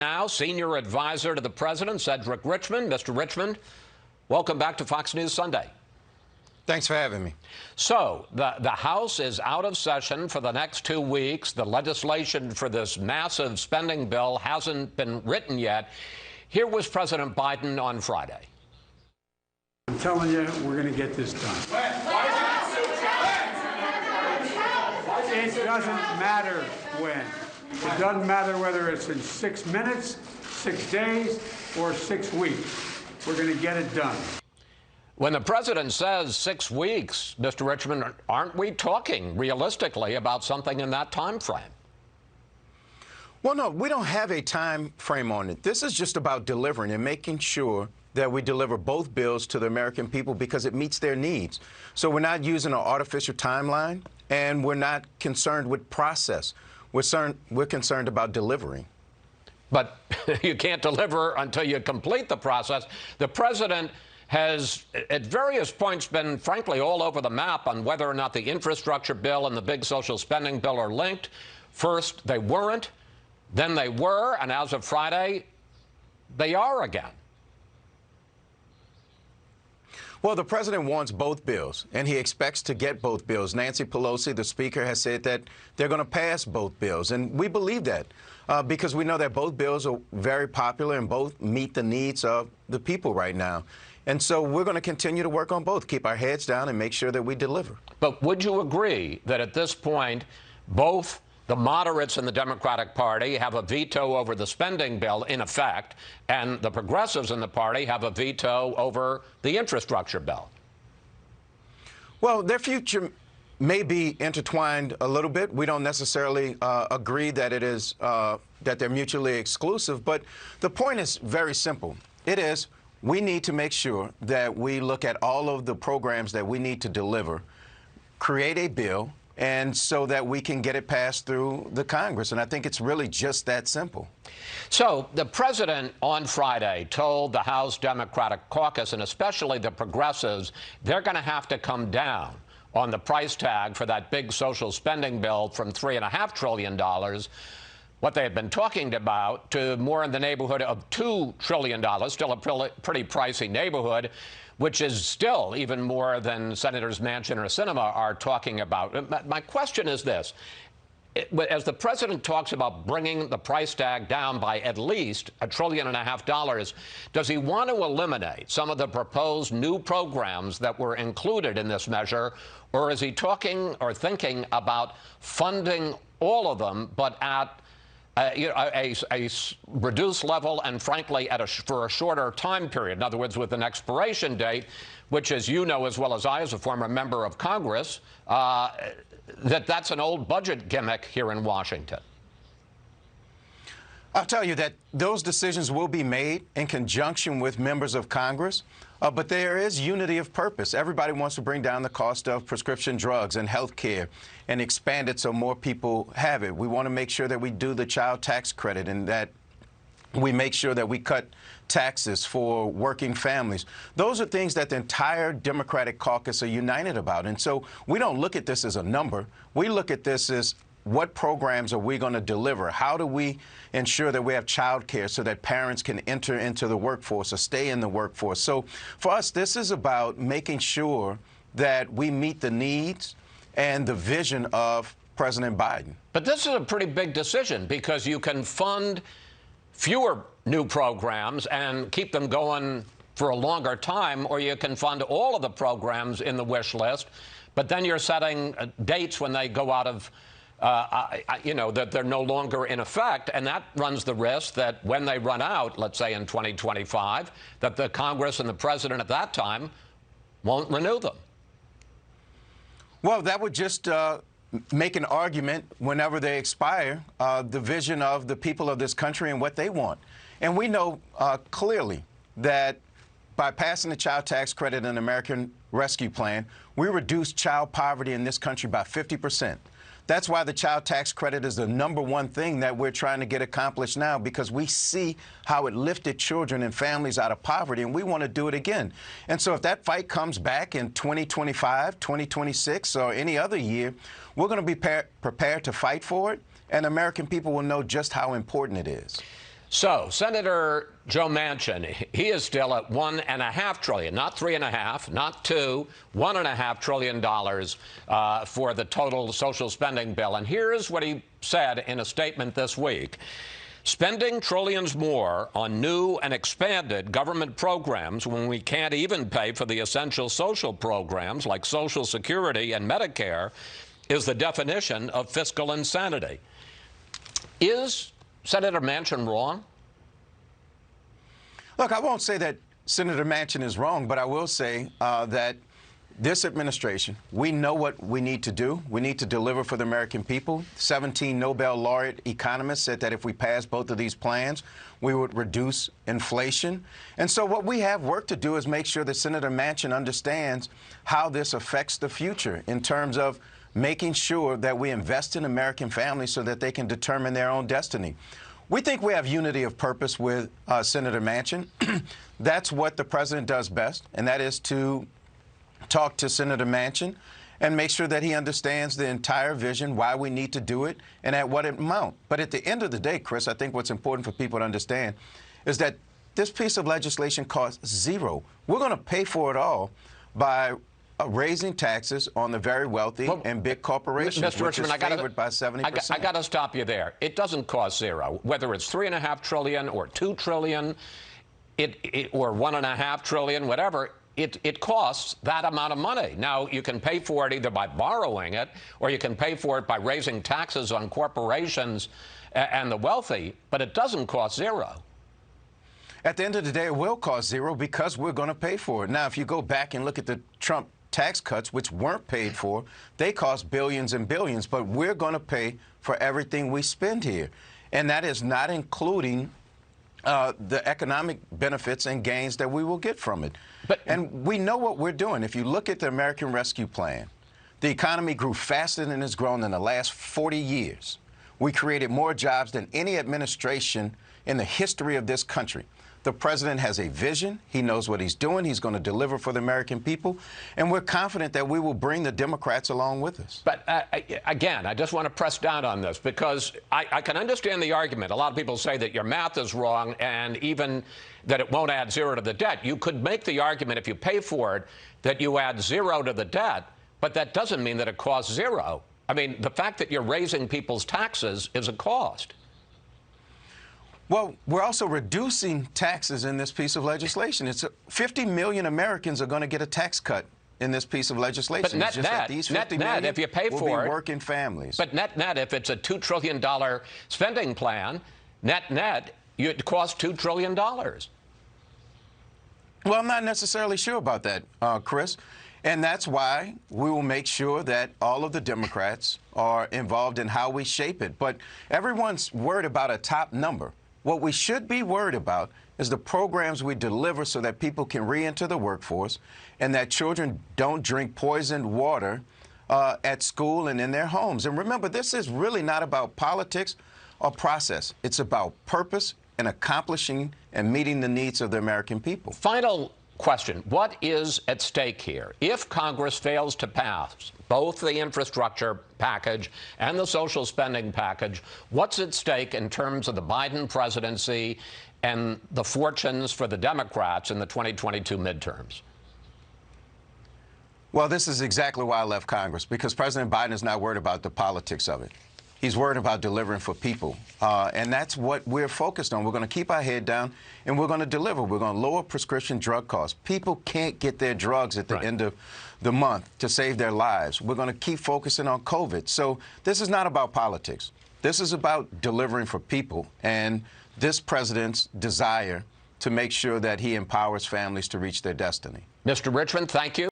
Now, senior advisor to the president, Cedric Richmond. Mr. Richmond, welcome back to Fox News Sunday. Thanks for having me. So, the House is out of session for the next 2 weeks. The legislation for this massive spending bill hasn't been written yet. Here was President Biden on Friday. I'm telling you, we're going to get this done. It doesn't matter when. It doesn't matter whether it's in 6 minutes, 6 days, or 6 weeks. We're going to get it done. When the president says 6 weeks, Mr. Richmond, aren't we talking realistically about something in that time frame? Well, no, we don't have a time frame on it. This is just about delivering and making sure that we deliver both bills to the American people because it meets their needs. So we're not using an artificial timeline, and we're not concerned with process. We're concerned about delivering. But you can't deliver until you complete the process. The president has, at various points, been, frankly, all over the map on whether or not the infrastructure bill and the big social spending bill are linked. First, they weren't. Then they were. And as of Friday, they are again. Well, the president wants both bills, and he expects to get both bills. Nancy Pelosi, the speaker, has said that they're going to pass both bills, and we believe that because we know that both bills are very popular and both meet the needs of the people right now. And so we're going to continue to work on both, keep our heads down, and make sure that we deliver. But would you agree that at this point, both the moderates in the Democratic Party have a veto over the spending bill, in effect, and the progressives in the party have a veto over the infrastructure bill? Well, their future may be intertwined a little bit. We don't necessarily agree that it is that they're mutually exclusive, but the point is very simple. It is we need to make sure that we look at all of the programs that we need to deliver, create a bill, and so that we can get it passed through the Congress. And I think it's really just that simple. So the president on Friday told the House Democratic caucus, and especially the progressives, they're going to have to come down on the price tag for that big social spending bill from $3.5 trillion, what they had been talking about, to more in the neighborhood of $2 trillion, still a pretty pricey neighborhood, which is still even more than Senators Manchin or Sinema are talking about. My question is this. As the president talks about bringing the price tag down by at least $1.5 trillion, does he want to eliminate some of the proposed new programs that were included in this measure, or is he talking or thinking about funding all of them, but at a reduced level and, frankly, for a shorter time period? In other words, with an expiration date, which, as you know as well as I, as a former member of Congress, that's an old budget gimmick here in Washington. I'll tell you that those decisions will be made in conjunction with members of Congress, but there is unity of purpose. Everybody wants to bring down the cost of prescription drugs and health care and expand it so more people have it. We want to make sure that we do the child tax credit and that we make sure that we cut taxes for working families. Those are things that the entire Democratic caucus are united about. And so we don't look at this as a number. We look at this as what programs are we going to deliver? How do we ensure that we have childcare so that parents can enter into the workforce or stay in the workforce? So for us, this is about making sure that we meet the needs and the vision of President Biden. But this is a pretty big decision because you can fund fewer new programs and keep them going for a longer time, or you can fund all of the programs in the wish list, but then you're setting dates when they go out of that they're no longer in effect, and that runs the risk that when they run out, let's say in 2025, that the Congress and the president at that time won't renew them. Well, that would just make an argument whenever they expire, the vision of the people of this country and what they want. And we know clearly that by passing the child tax credit and American Rescue Plan, we reduced child poverty in this country by 50%. That's why the child tax credit is the #1 thing that we're trying to get accomplished now, because we see how it lifted children and families out of poverty, and we want to do it again. And so if that fight comes back in 2025, 2026, or any other year, we're going to be prepared to fight for it, and American people will know just how important it is. So, Senator Joe Manchin, he is still at $1.5 trillion, not $3.5, not $2, $1.5 trillion for the total social spending bill. And here's what he said in a statement this week. Spending trillions more on new and expanded government programs when we can't even pay for the essential social programs like Social Security and Medicare is the definition of fiscal insanity. Is Senator Manchin wrong? Look, I won't say that Senator Manchin is wrong, but I will say that this administration, we know what we need to do. We need to deliver for the American people. 17 Nobel laureate economists said that if we pass both of these plans, we would reduce inflation. And so what we have work to do is make sure that Senator Manchin understands how this affects the future in terms of making sure that we invest in American families so that they can determine their own destiny. We think we have unity of purpose with Senator Manchin. That's what the president does best, and that is to talk to Senator Manchin and make sure that he understands the entire vision, why we need to do it, and at what amount. But at the end of the day, Chris, I think what's important for people to understand is that this piece of legislation costs zero. We're going to pay for it all by raising taxes on the very wealthy and big corporations, Mr. which Richmond, is favored by 70%. I got to stop you there. It doesn't cost zero. Whether it's $3.5 trillion or $2 trillion or $1.5 trillion, whatever, it costs that amount of money. Now, you can pay for it either by borrowing it or you can pay for it by raising taxes on corporations and the wealthy, but it doesn't cost zero. At the end of the day, it will cost zero because we're going to pay for it. Now, if you go back and look at the Trump tax cuts, which weren't paid for, they cost billions and billions, but we're going to pay for everything we spend here. And that is not including the economic benefits and gains that we will get from it. And we know what we're doing. If you look at the American Rescue Plan, the economy grew faster than it's grown in the last 40 years. We created more jobs than any administration in the history of this country. The president has a vision. He knows what he's doing. He's going to deliver for the American people. And we're confident that we will bring the Democrats along with us. But again, I just want to press down on this because I can understand the argument. A lot of people say that your math is wrong and even that it won't add zero to the debt. You could make the argument if you pay for it that you add zero to the debt, but that doesn't mean that it costs zero. I mean, the fact that you're raising people's taxes is a cost. Well, we're also reducing taxes in this piece of legislation. It's 50 million Americans are going to get a tax cut in this piece of legislation. But net, net, if you pay for it, working families. But net, if it's a $2 trillion spending plan, net, it costs $2 trillion. Well, I'm not necessarily sure about that, Chris. And that's why we will make sure that all of the Democrats are involved in how we shape it. But everyone's worried about a top number. What we should be worried about is the programs we deliver so that people can re-enter the workforce and that children don't drink poisoned water at school and in their homes. And remember, this is really not about politics or process. It's about purpose and accomplishing and meeting the needs of the American people. Final question. What is at stake here? If Congress fails to pass both the infrastructure package and the social spending package, what's at stake in terms of the Biden presidency and the fortunes for the Democrats in the 2022 midterms? Well, this is exactly why I left Congress, because President Biden is not worried about the politics of it. He's worried about delivering for people. And that's what we're focused on. We're going to keep our head down, and we're going to deliver. We're going to lower prescription drug costs. People can't get their drugs at the end of the month to save their lives. We're going to keep focusing on COVID. So this is not about politics. This is about delivering for people and this president's desire to make sure that he empowers families to reach their destiny. Mr. Richmond, thank you.